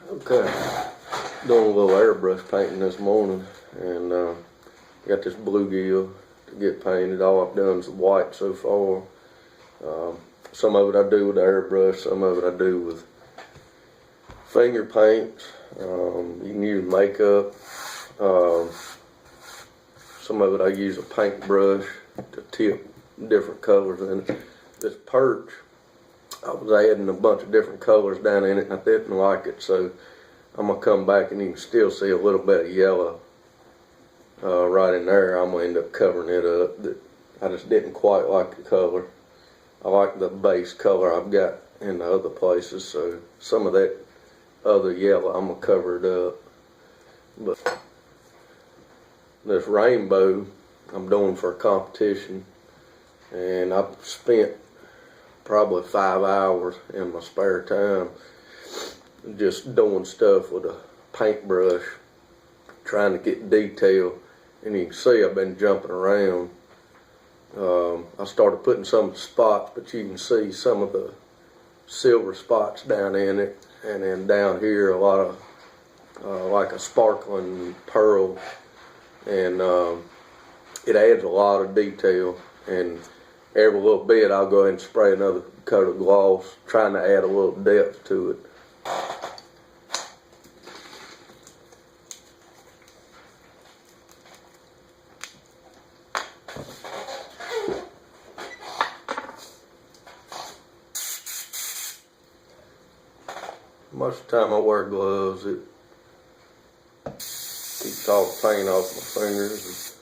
Okay, doing a little airbrush painting this morning, and got this bluegill to get painted. All I've done is white so far. Some of it I do with airbrush, some of it I do with finger paints. You can use makeup. Some of it I use a paintbrush to tip different colors in it. This perch, I was adding a bunch of different colors down in it, and I didn't like it, so I'm gonna come back and you can still see a little bit of yellow right in there. I'm gonna end up covering it up. I just didn't quite like the color. I like the base color I've got in the other places, so some of that other yellow I'm gonna cover it up. But this rainbow I'm doing for a competition, and I've spent probably 5 hours in my spare time just doing stuff with a paintbrush, trying to get detail. And you can see I've been jumping around. I started putting some of the spots, but you can see some of the silver spots down in it, and then down here a lot of like a sparkling pearl, and it adds a lot of detail. And every little bit I'll go ahead and spray another coat of gloss, trying to add a little depth to it. Most of the time I wear gloves. It keeps all the paint off my fingers.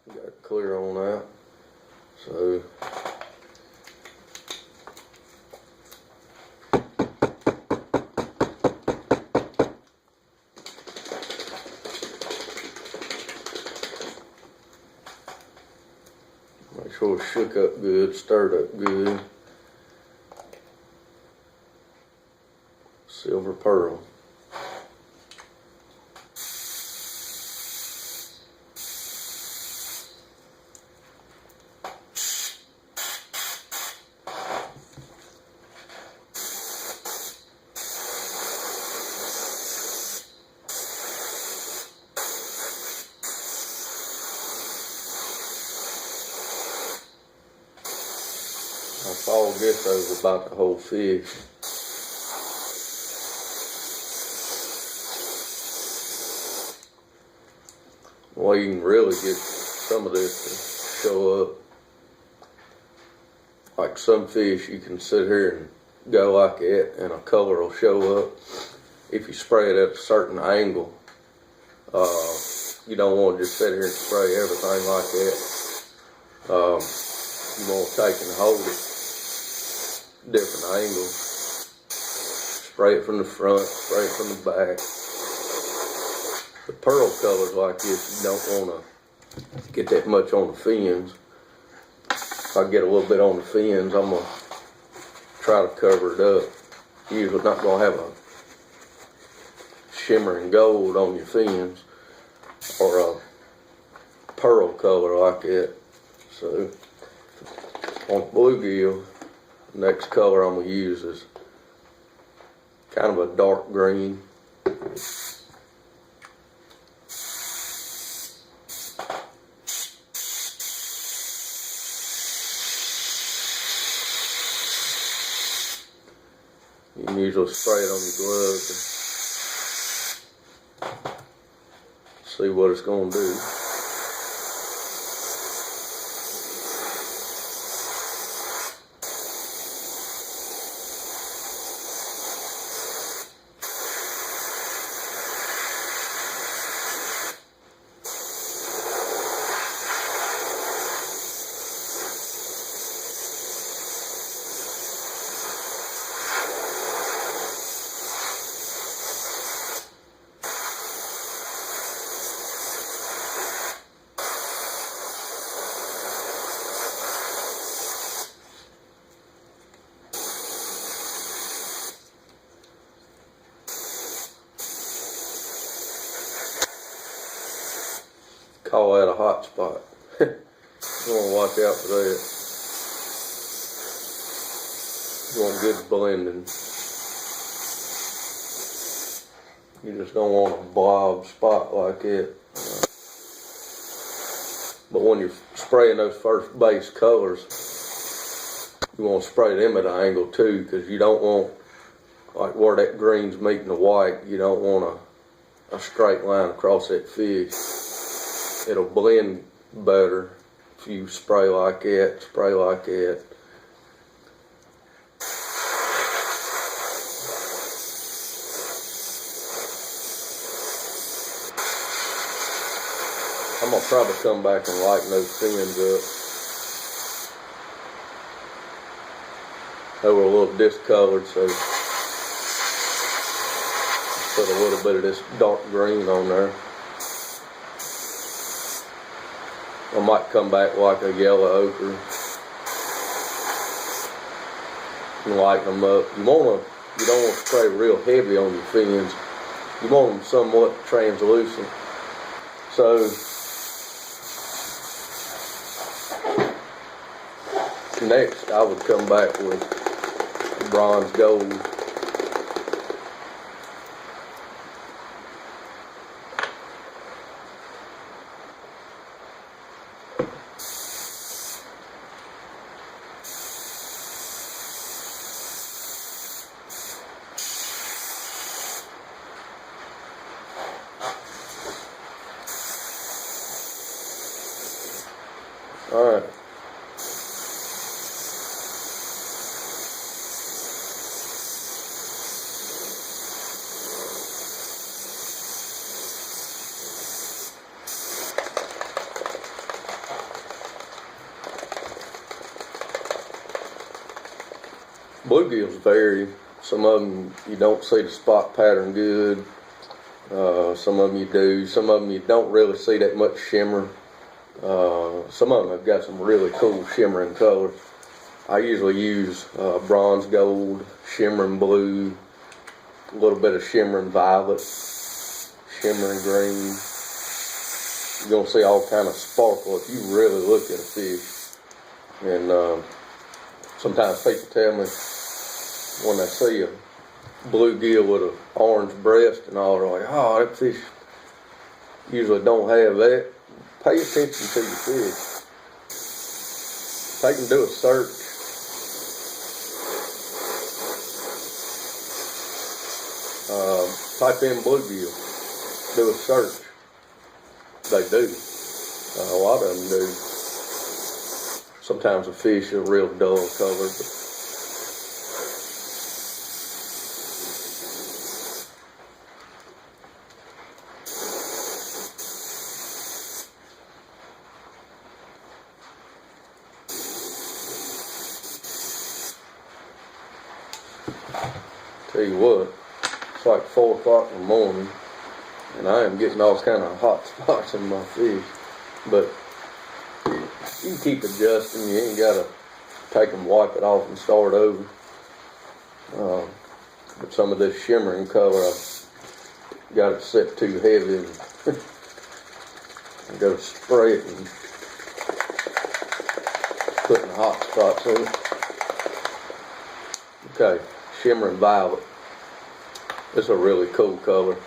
Got it clear on that. So make sure it's shook up good, stirred up good. Silver pearl. I saw this over about the whole fish. Well, you can really get some of this to show up. Like some fish, you can sit here and go like that, and a color will show up. If you spray it at a certain angle, you don't want to just sit here and spray everything like that. You want to take and hold it different angles. Spray it from the front, spray it from the back. The pearl colors like this, you don't want to get that much on the fins. If I get a little bit on the fins, I'm going to try to cover it up. Usually not going to have a shimmering gold on your fins or a pearl color like that. So on bluegill, the next color I'm going to use is kind of a dark green. You can usually spray it on your glove to see what it's going to do. Call that a hot spot. You want to watch out for that. You want good blending. You just don't want a blob spot like it. But when you're spraying those first base colors, you want to spray them at an angle too, because you don't want, like where that green's meeting the white, you don't want a straight line across that fish. It'll blend better if you spray like that, spray like that. I'm gonna probably come back and lighten those fins up. They were a little discolored, so put a little bit of this dark green on there. I might come back like a yellow ochre and lighten them up. You don't want to spray real heavy on your fins. You want them somewhat translucent. So next, I would come back with bronze gold. All right. Bluegills vary. Some of them you don't see the spot pattern good. Some of them you do. Some of them you don't really see that much shimmer. Some of them have got some really cool shimmering colors. I usually use bronze gold, shimmering blue, a little bit of shimmering violet, shimmering green. You're gonna see all kind of sparkle if you really look at a fish. And sometimes people tell me when they see a bluegill with an orange breast and all, they're like, "Oh, that fish usually don't have that." Pay attention to your fish. Take and do a search. Type in bluegill. Do a search. They do. A lot of them do. Sometimes the fish are real dull colored. Tell you what, it's like 4 o'clock in the morning, and I am getting all kind of hot spots in my fish. But you can keep adjusting. You ain't gotta take them, wipe it off, and start over. But some of this shimmering color, I've got it set too heavy, and I gotta spray it and putting hot spots in it. Okay, shimmering violet. It's a really cool color.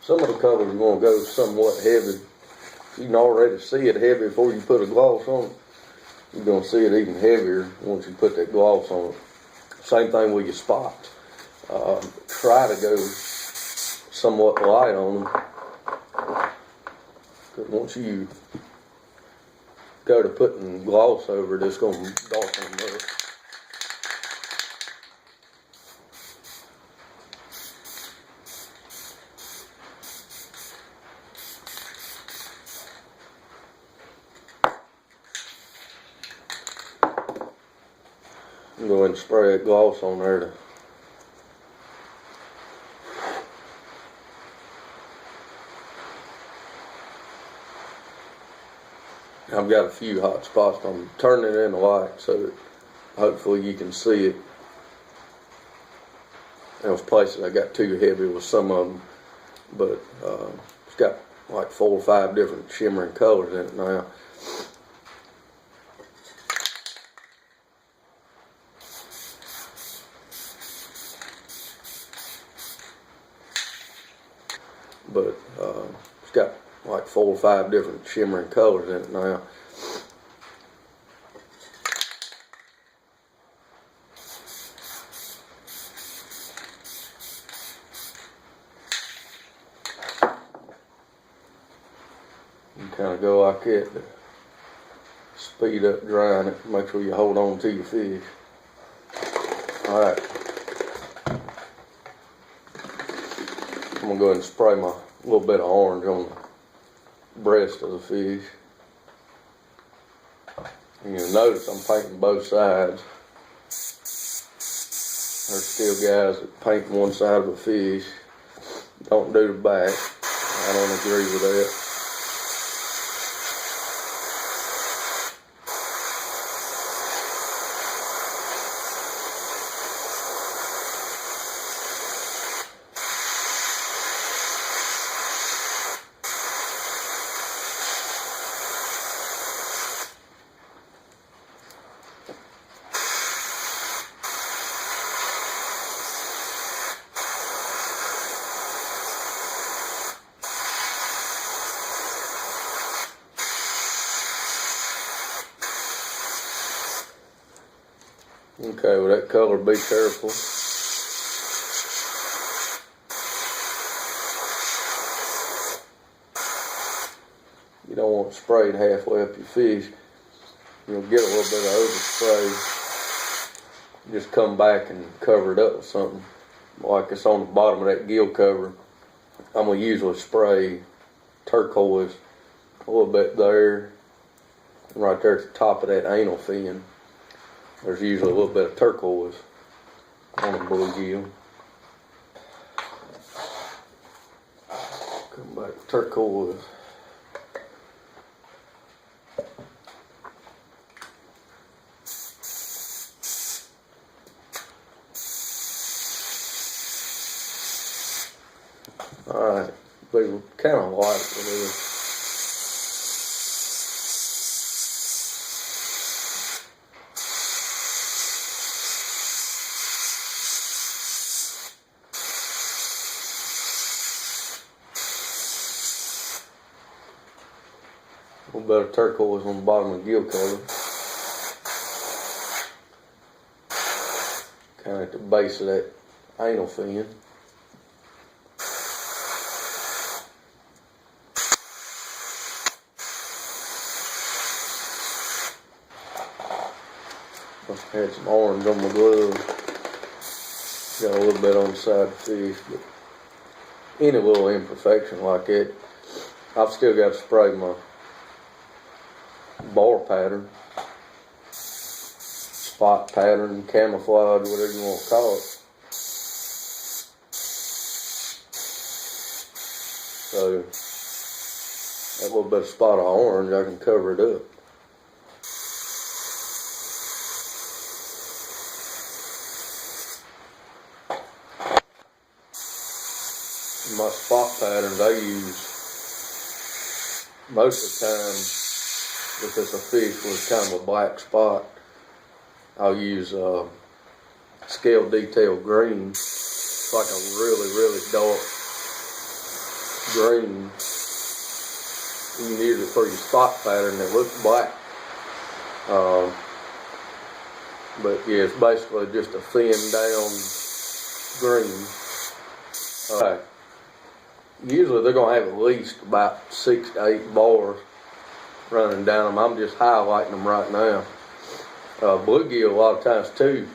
Some of the colors are going to go somewhat heavy. You can already see it heavy before you put a gloss on it. you're going to see it even heavier once you put that gloss on it. Same thing with your spots. Try to go somewhat light on them. Because once you go to putting gloss over it, it's going to darken them up. I'm going to spray that gloss on there. I've got a few hot spots. I'm turning it in the light so that hopefully you can see it. There's places I got too heavy with some of them, but it's got like 4 or 5 different shimmering colors in it now. But it's got like 4 or 5 different shimmering colors in it now. You kind of go like that to speed up drying it. Make sure you hold on to your fish. Alright. I'm going to go ahead and spray my little bit of orange on the breast of the fish. And you'll notice I'm painting both sides. There's still guys that paint one side of a fish, don't do the back. I don't agree with that. Okay, with that color, be careful. You don't want it sprayed halfway up your fish. You'll get a little bit of overspray. Just come back and cover it up with something. Like it's on the bottom of that gill cover. I'm going to usually spray turquoise a little bit there. And right there at the top of that anal fin, there's usually a little bit of turquoise on a bluegill. Come back to turquoise. Alright, be kind of light with this. A little bit of turquoise on the bottom of the gill cover. Kind of at the base of that anal fin. Must have had some orange on my glove. Got a little bit on the side of the fish, but any little imperfection like that, I've still got to spray my bar pattern, spot pattern, camouflage, whatever you want to call it. So that little bit of spot of orange, I can cover it up. My spot patterns I use most of the time, if it's a fish with kind of a black spot, I'll use scale detail green. It's like a really, really dark green. You can use it for your spot pattern that looks black. But yeah, it's basically just a thin down green. Usually they're gonna have at least about 6 to 8 bars running down them. I'm just highlighting them right now. Bluegill a lot of times too,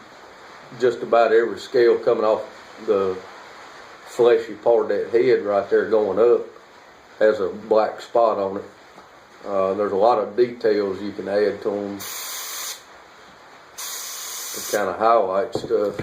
just about every scale coming off the fleshy part of that head right there going up has a black spot on it. There's a lot of details you can add to them to kind of highlight stuff.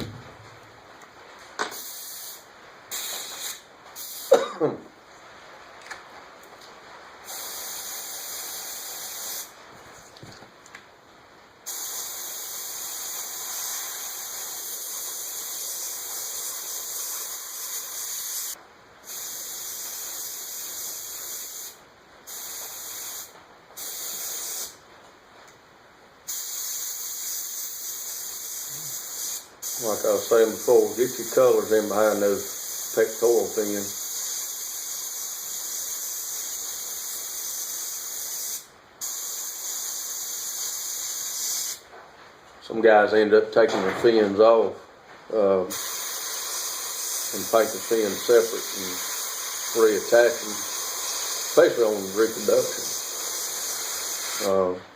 Like I was saying before, get your colors in behind those pectoral fins. Some guys end up taking their fins off and paint the fins separate and reattach them, especially on reproduction.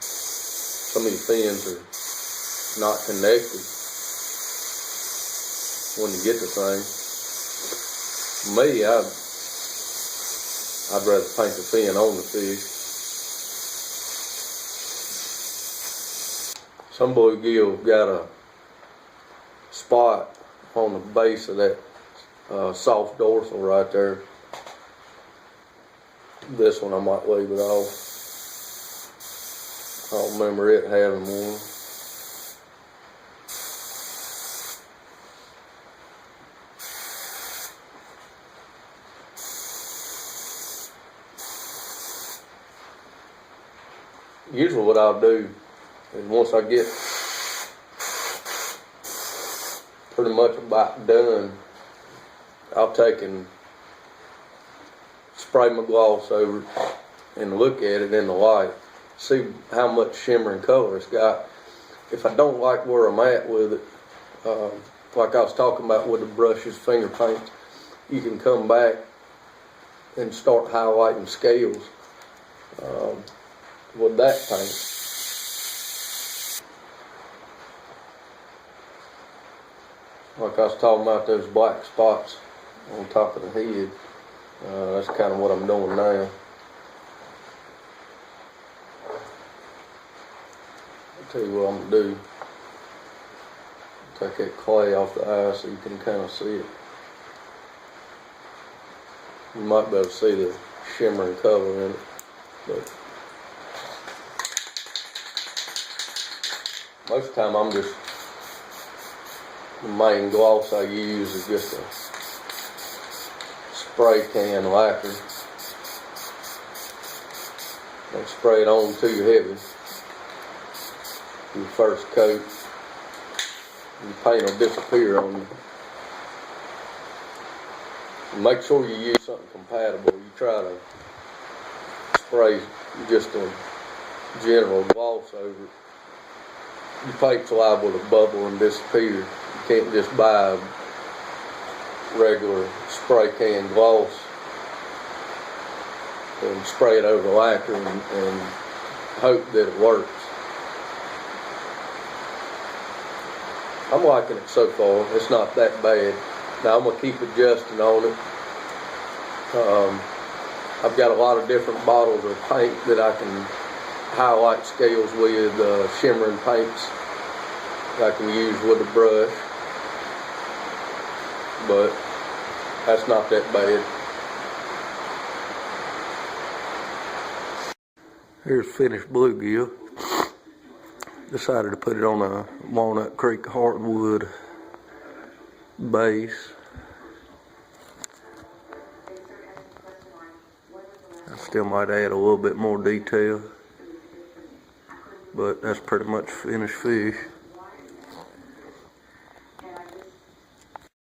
Some of these fins are not connected when you get the thing. Me, I'd rather paint the fin on the fish. Some bluegill got a spot on the base of that soft dorsal right there. This one I might leave it off. I don't remember it having one. Usually what I'll do is once I get pretty much about done, I'll take and spray my gloss over it and look at it in the light, see how much shimmering color it's got. If I don't like where I'm at with it, like I was talking about with the brushes, finger paints, you can come back and start highlighting scales with that paint. Like I was talking about those black spots on top of the head, that's kind of what I'm doing now. I'll tell you what I'm going to do. Take that clay off the eye so you can kind of see it. You might be able to see the shimmering color in it, but most of the time the main gloss I use is just a spray can lacquer. Don't spray it on too heavy. Your first coat, the paint will disappear on you. And make sure you use something compatible. You try to spray just a general gloss over it, your paint's liable to bubble and disappear. You can't just buy a regular spray can gloss and spray it over lacquer and hope that it works. I'm liking it so far. It's not that bad. Now I'm going to keep adjusting on it. I've got a lot of different bottles of paint that I can highlight scales with, shimmering paints that I can use with a brush, but that's not that bad. Here's finished bluegill. Decided to put it on a Walnut Creek hardwood base. I still might add a little bit more detail, but that's pretty much finished fish.